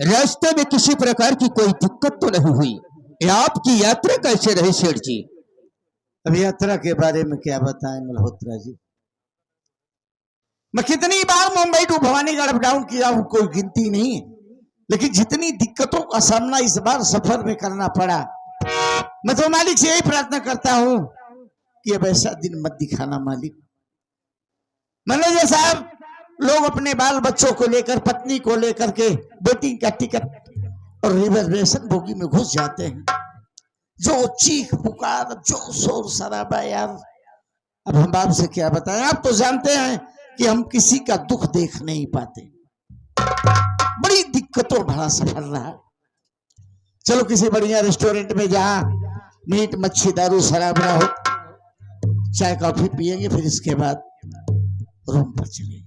रास्ते में किसी प्रकार की कोई दिक्कत तो नहीं हुई? आपकी यात्रा कैसे रही सेठ जी? अब यात्रा के बारे में क्या बताएं मल्होत्रा जी। मैं कितनी बार Mumbai to Bhavanigarh up down किया हूं, कोई गिनती नहीं है। लेकिन जितनी दिक्कतों का सामना इस बार सफर में करना पड़ा, मैं तो मालिक से यही प्रार्थना करता हूं कि अब ऐसा दिन मत दिखाना मालिक। मैनेजर साहब, लोग अपने बाल बच्चों को लेकर, पत्नी को लेकर के बोटिंग का टिकट और रिजर्वेशन बोगी में घुस जाते हैं। जो चीख पुकार, जो शोर शराबा यार, अब हम आपसे क्या बताएं। आप तो जानते हैं कि हम किसी का दुख देख नहीं पाते। बड़ी दिक्कतों भरा सफर रहा। चलो किसी बढ़िया रेस्टोरेंट में जहां मीट मच्छी दारू शराब ना हो, चाय कॉफी पिएंगे, फिर इसके बाद रूम पर चलेंगे।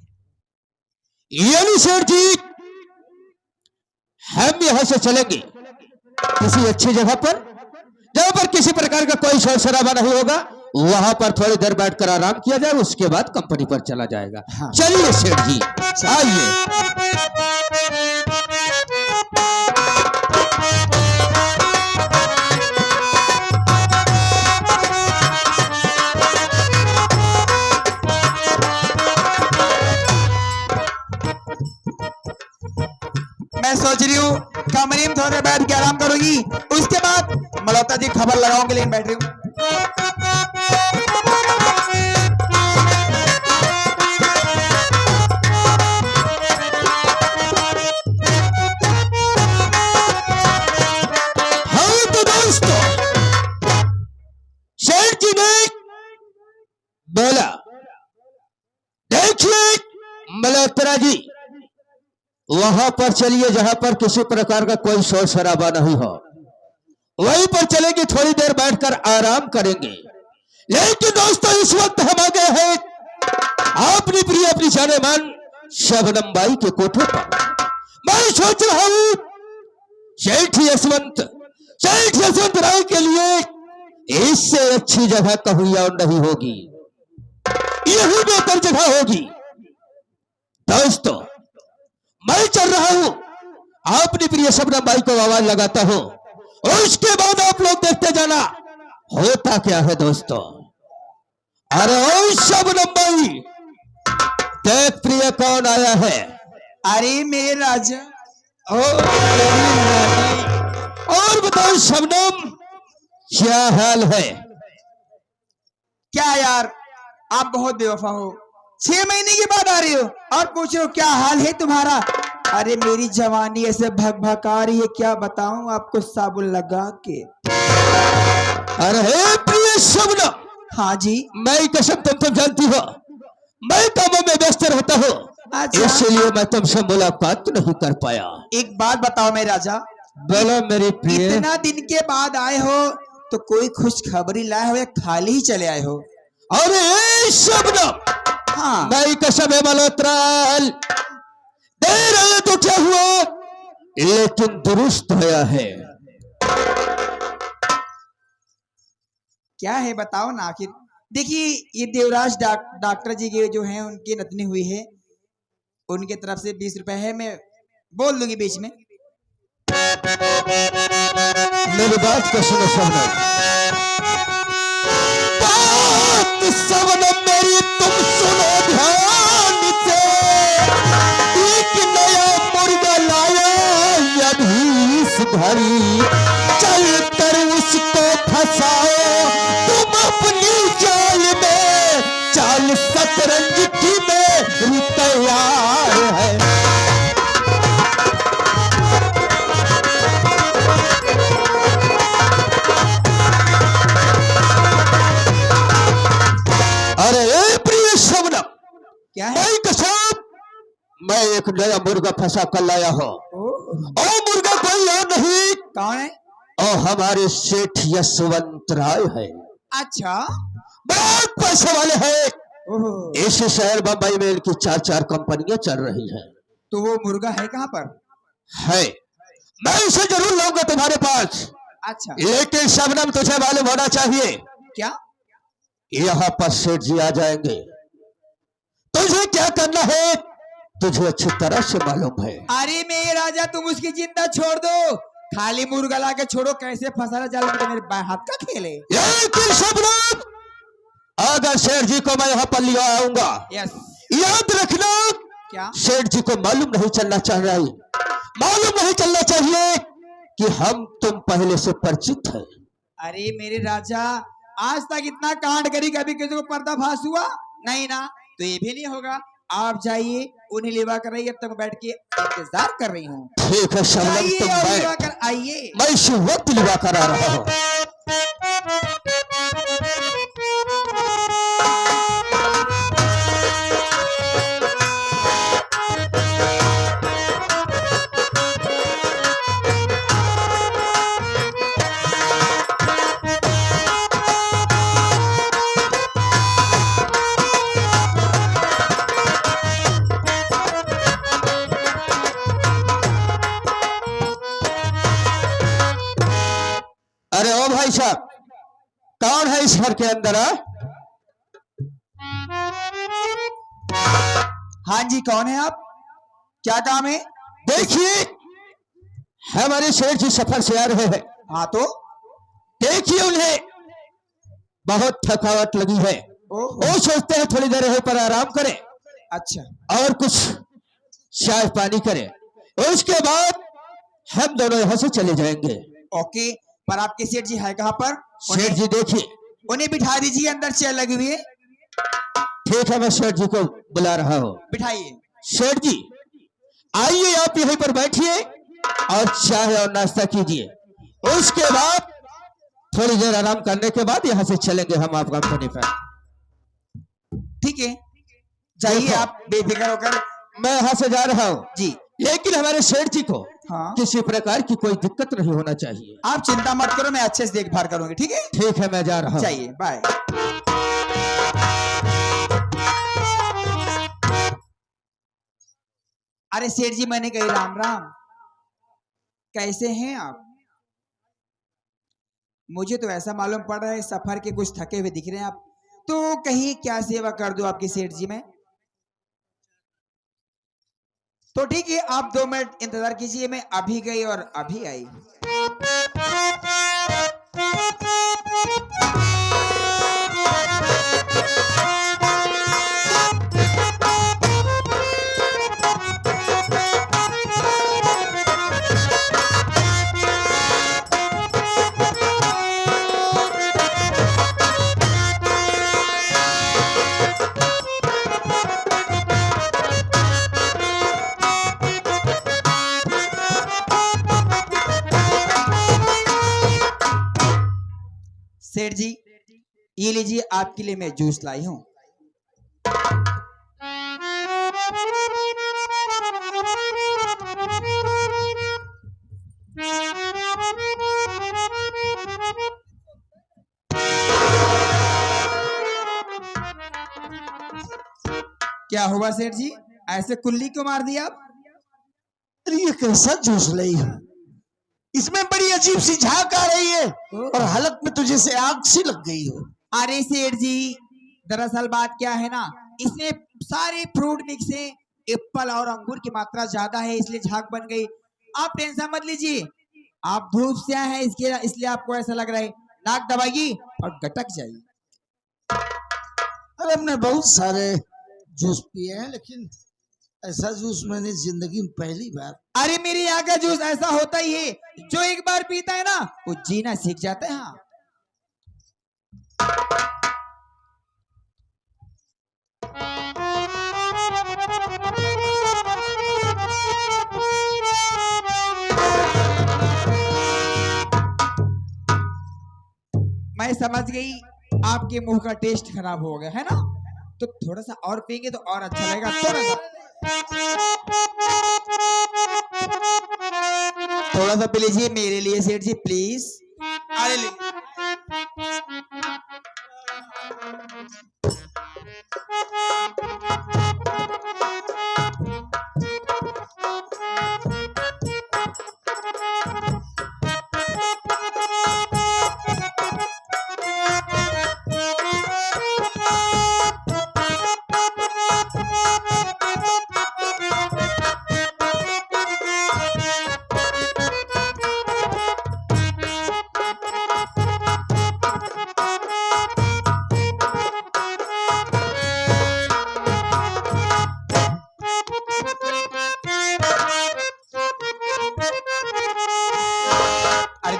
यानी सेठ जी, हम यहां से चलेंगे किसी अच्छी जगह पर, जहां पर किसी प्रकार का कोई शोर शराबा नहीं होगा। वहां पर थोड़ी देर बैठकर आराम किया जाए, उसके बाद कंपनी पर चला जाएगा। हाँ। चलिए सेठ जी, आइए। मैं सोच रही हूँ कमरे में थोड़ा बैठ के आराम करूंगी, उसके बाद मल्होत्रा जी खबर लगाऊंगी, लेकिन बैठ रही हूँ। हाँ तो दोस्तों, सेठ जी ने बोला, देखिए मल्होत्रा जी, वहां पर चलिए जहां पर किसी प्रकार का कोई शोर शराबा नहीं हो। वहीं पर चलेंगे, थोड़ी देर बैठकर आराम करेंगे। लेकिन दोस्तों, इस वक्त हम आ गए हैं अपनी प्रिय, अपनी जाने मान शबनम बाई के कोठे पर। मैं सोच रहा हूं सेठ यशवंत राय के लिए इससे अच्छी जगह कहीं और नहीं होगी, यही बेहतर जगह होगी। दोस्तों, मैं चल रहा हूं, अपनी प्रिय शबनम बाई को आवाज लगाता हूं, और उसके बाद आप लोग देखते जाना होता क्या है। दोस्तों, अरे ओ शबनम बाई, देख प्रिय कौन आया है। अरे मेरे राजा, ओ और बताओ शबनम, क्या हाल है? क्या यार, आप बहुत बेवफा हो। 6 महीने के बाद आ रही हो और पूछ रहे हो क्या हाल है तुम्हारा। अरे मेरी जवानी ऐसे भगभगा रही है, क्या बताऊं आपको साबुन लगा के। अरे प्रिय शबनम, हाँ जी। मैं कसम, तुम तो जानती हो मैं कामों में व्यस्त रहता हूँ, अच्छा। इसलिए मैं तुमसे मुलाकात नहीं कर पाया। एक बात बताओ मेरे राजा, बोलो मेरी प्रिय। इतना दिन के बाद आए हो तो कोई खुश खबरी लाए हो या खाली ही चले आए हो? अरे शबनम, हाँ। मैं कसम है मल्होत्रा, देर आया तो क्या हुआ, लेकिन दुरुस्त आया है। क्या है बताओ ना आखिर। देखिए, ये देवराज डॉक्टर जी के जो हैं उनकी नतनी हुई है, उनके तरफ से 20 रुपए है, मैं बोल दूंगी बीच में। मेरी बात को सुनो शबनम, बात शबनम मेरी तुम सुनो ध्यान से। एक नया मुर्गा लाया अभी इस घड़ी, चल कर उसको फंसाओ तुम अपनी जाल में, चाल शतरंज की मेरी तैयार है। अरे प्रिय शबनम, क्या है? मैं एक नया मुर्गा फंसा कर लाया हूं। और मुर्गा कोई और नहीं, कौन है? और हमारे सेठ यशवंत राय है। अच्छा। बहुत पैसे वाले हैं। ओह। इस शहर बंबई में इनकी 4 कंपनियां चल रही हैं। तो वो मुर्गा है कहाँ पर? है, मैं उसे जरूर लाऊंगा तुम्हारे पास। अच्छा। लेकिन शबनम, तुझे मालूम होना चाहिए, क्या? यहाँ पर सेठ जी आ जाएंगे। तुझे क्या करना है, तुझे अच्छी तरह से मालूम है। अरे मेरे राजा तुम उसकी चिंता छोड़ दो, खाली मुर्गा ला के छोड़ो, कैसे फंसाना जाल में तो मेरे बाएं हाथ का खेल है। लेकिन सब लोग, अगर सेठ जी को मैं यहाँ पर लिया आऊंगा, यस। याद रखना, क्या? सेठ जी को मालूम नहीं चलना चाहिए, मालूम नहीं चलना चाहिए कि हम तुम पहले से परिचित है। अरे मेरे राजा, आज तक इतना कांड करी, कभी किसी को पर्दाफाश हुआ नहीं ना, तो ये भी नहीं होगा। आप जाइए, उन्हें लिवा कर रही, अब तक बैठ के इंतजार कर रही हूँ। ठीक है शबनम, जाइए तुम और लिवा बैठ, कर आइए। मैं इसी वक्त लिवा कर आ रहा हूँ। अरे ओ भाई साहब, कौन है इस घर के अंदर? हाँ जी, कौन है आप? क्या काम है? देखिए, हमारे सेठ जी सफर से आ रहे हैं। हाँ तो देखिए, उन्हें बहुत थकावट लगी है। वो सोचते हैं थोड़ी देर यहीं पर आराम करें अच्छा। और कुछ चाय पानी करें, उसके बाद हम दोनों यहाँ से चले जाएंगे। ओके, पर आपके सेठ जी है कहाँ पर? सेठ जी देखिए, उन्हें बिठा दीजिए, अंदर चेयर लगी हुई है। ठीक है, मैं सेठ जी को बुला रहा हूँ। बिठाइए। सेठ जी आइए, आप यहीं पर बैठिए और चाय और नाश्ता कीजिए, उसके बाद थोड़ी देर आराम करने के बाद यहाँ से चलेंगे हम आप कंपनी पर। ठीक है, जाइए आप बेफिक्र होकर। मैं यहाँ से जा रहा हूँ जी। लेकिन हमारे सेठ जी को हाँ, किसी प्रकार की कोई दिक्कत नहीं होना चाहिए। आप चिंता मत करो, मैं अच्छे से देखभाल करूंगी। ठीक है, ठीक है, मैं जा रहा हूँ। जाइए, बाय। अरे सेठ जी, मैंने कही राम राम, कैसे हैं आप? मुझे तो ऐसा मालूम पड़ रहा है सफर के कुछ थके हुए दिख रहे हैं आप, तो कहीं क्या सेवा कर दूं आपकी सेठ जी में? तो ठीक है, आप 2 मिनट इंतजार कीजिए, मैं अभी गई और अभी आई। सेठ जी, ये लीजिए, आपके लिए मैं जूस लाई हूं। क्या हुआ सेठ जी, ऐसे कुल्ली क्यों मार दिया आप? अरे ये कैसा जूस लाई है? इसमें बड़ी अजीब सी झाग आ रही है और हलक में तो जैसे आग सी लग गई हो। अरे सेठ जी, दरअसल बात क्या है ना, इसमें सारे फ्रूट मिक्स है, एप्पल और अंगूर की मात्रा ज्यादा है, इसलिए झाग बन गई। आप टेंशन मत लीजिए, आप धूप से आए हैं इसके, इसलिए आपको ऐसा लग रहा है। नाक दबाइए और गटक जाइए। अरे हमने बहुत सारे जूस पिए हैं, लेकिन ऐसा जूस मैंने जिंदगी में पहली बार। अरे मेरे यहाँ का जूस ऐसा होता ही है, जो एक बार पीता है ना वो जीना सीख जाता है। हाँ, मैं समझ गई आपके मुंह का टेस्ट खराब हो गया है ना, तो थोड़ा सा और पिएंगे तो और अच्छा लगेगा। थोड़ा सा पी लीजिए मेरे लिए सेठ जी, प्लीज। अरे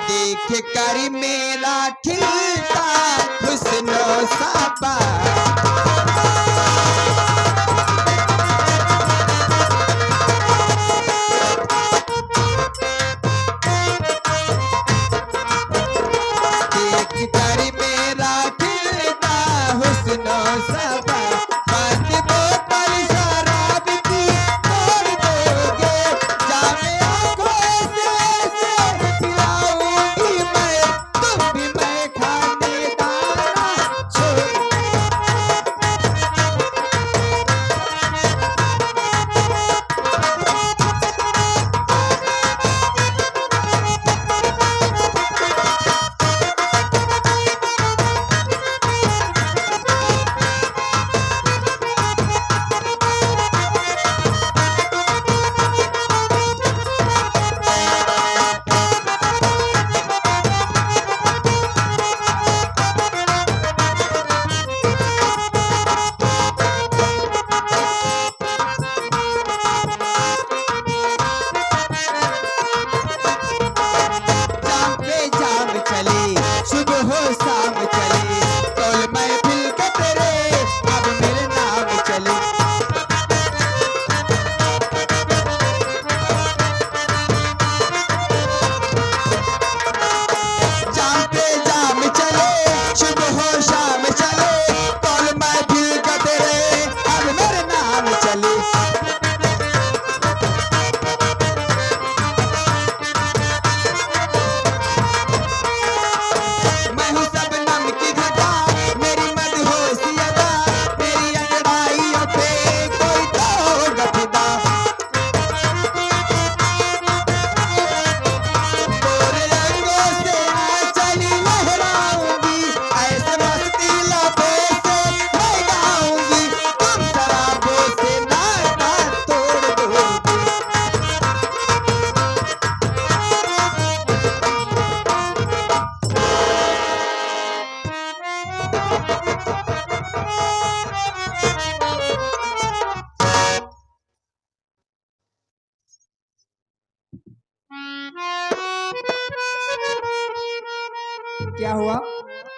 देख कर मेरा खिलता हुस्न साबा। देख कर मेरा खिलता हुस्न साबा। बंद बोतल शराब की तोड़ दोगे, जामे आंखों से पिलाऊंगी मैं, तुम भी मैं खाने दाना छोड़। जाम पे जाम चले, सुबह हो शाम चले, कौल महफिल के तेरे अब मेरे नाम चले। जाम पे जाम चले, सुबह हो शाम चले, कौल महफिल के तेरे अब मेरे नाम चले। मैं हूँ शबनम की घटा, मेरी मदहोशी अदा, मेरी अंगड़ाइयों पे कोई तो गफदा। गोरे रंगों से चली लहराऊंगी, ऐसे मस्ती लबों से मैं गाऊंगी, तुम शराबों से नाता तोड़ दोगे। क्या हुआ?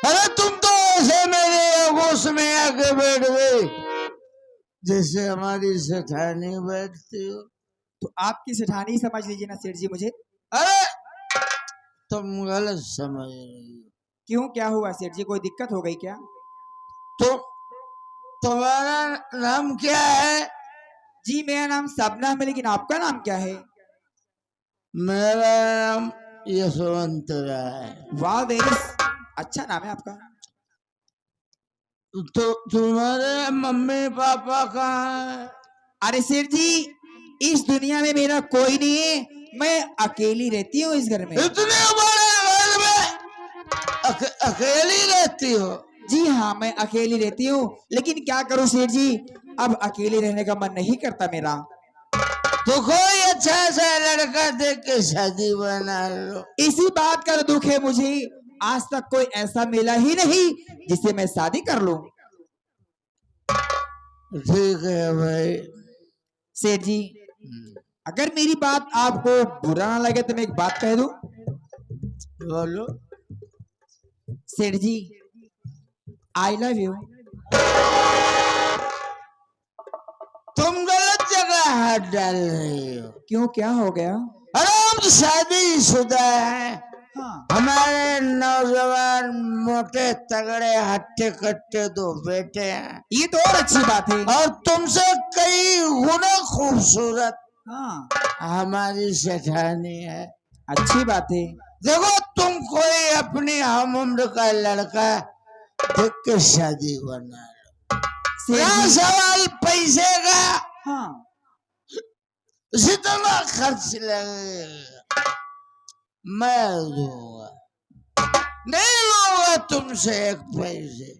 अरे तुम तो ऐसे मेरे होश में आके बैठ गए जैसे हमारी सेठानी बैठती हो। तो आपकी सेठानी समझ लीजिए ना सेठ जी मुझे। अरे तुम गलत समझ रही हो। क्यों, क्या हुआ सेठ जी, कोई दिक्कत हो गई क्या? तो तुम्हारा नाम क्या है? जी मेरा नाम सबनम है, लेकिन आपका नाम क्या है? मेरा नाम यशवंत राय। वाह, वेरी अच्छा नाम है आपका। तो तुम्हारे मम्मी पापा कहाँ है? अरे सेठ जी, इस दुनिया में मेरा कोई नहीं है, मैं अकेली रहती हूँ इस घर में। इतने बड़े घर में अकेली रहती हो? जी हाँ, मैं अकेली रहती हूँ, लेकिन क्या करूँ सेठ जी, अब अकेले रहने का मन नहीं करता मेरा। तो कोई अच्छा सा लड़का देख के शादी बना लो। इसी बात का तो दुख है मुझे, आज तक कोई ऐसा मिला ही नहीं जिससे मैं शादी कर लूं। ठीक है भाई। सेठ जी, अगर मेरी बात आपको बुरा ना लगे तो मैं एक बात कह दूं। बोलो। सेठ जी, आई लव यू। तुम गलत जगह हाथ डाल रही हो। क्यों, क्या हो गया? अरे हम शादीशुदा हैं। हाँ, हमारे नौजवान मोटे तगड़े हट्टे कट्टे दो बेटे हैं, ये तो और अच्छी बात है। और तुमसे कई गुना खूबसूरत हाँ, हमारी सेठानी है। अच्छी बात है। देखो, तुम कोई अपनी हम उम्र का लड़का देख के शादी बना लो। सेठ यहाँ जी, सवाल पैसे का, हाँ, जितना खर्च लगेगा मैं दूंगा, नहीं लूंगा तुमसे एक पैसे।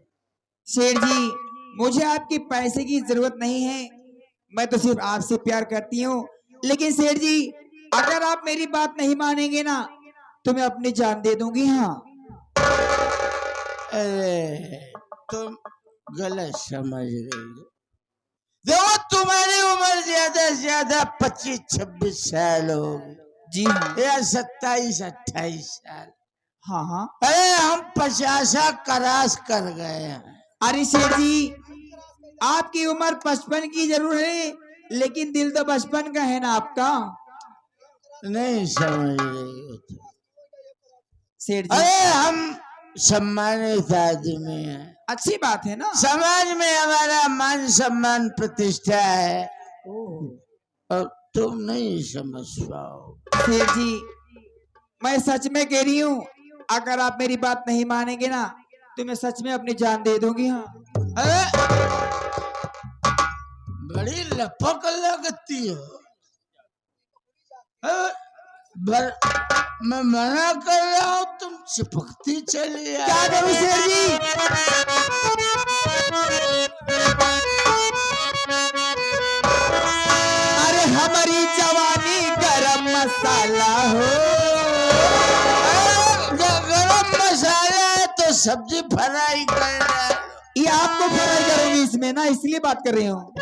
सेठ जी, मुझे आपके पैसे की जरूरत नहीं है, मैं तो सिर्फ आपसे प्यार करती हूँ। लेकिन सेठ जी, अगर आप मेरी बात नहीं मानेंगे ना तो मैं अपनी जान दे दूंगी। हाँ, अरे तुम गलत समझ रही हो। देखो, तुम्हारी उम्र ज्यादा से ज्यादा 25-26 साल होगी, जी हाँ, या 27-28 साल। हाँ हाँ। अरे हम 50 क्रॉस कर गए हैं। अरे सेठ जी, आपकी उम्र 55 की जरूर है, लेकिन दिल तो 55 का है ना आपका। नहीं समझ रही हो तुम। सेठ जी, अरे हम सम्मानित आदमी हैं, अच्छी बात है ना। समाज में हमारा मान सम्मान प्रतिष्ठा है, और तुम नहीं समझ पाओ। सेठ जी, मैं सच में कह रही हूँ, अगर आप मेरी बात नहीं मानेंगे ना तो मैं सच में अपनी जान दे दूंगी। हाँ, अरे बड़ी लपक लगती हो। मैं मना कर रहा हूँ, तुम चिपकती चली आ क्या करूं सेठ जी? अरे हमारी जवानी गरम मसाला हो। गरम मसाला है तो सब्जी फ्राई कर रहा है। ये आपको फ्राई करूंगी इसमें ना, इसलिए बात कर रही हूँ।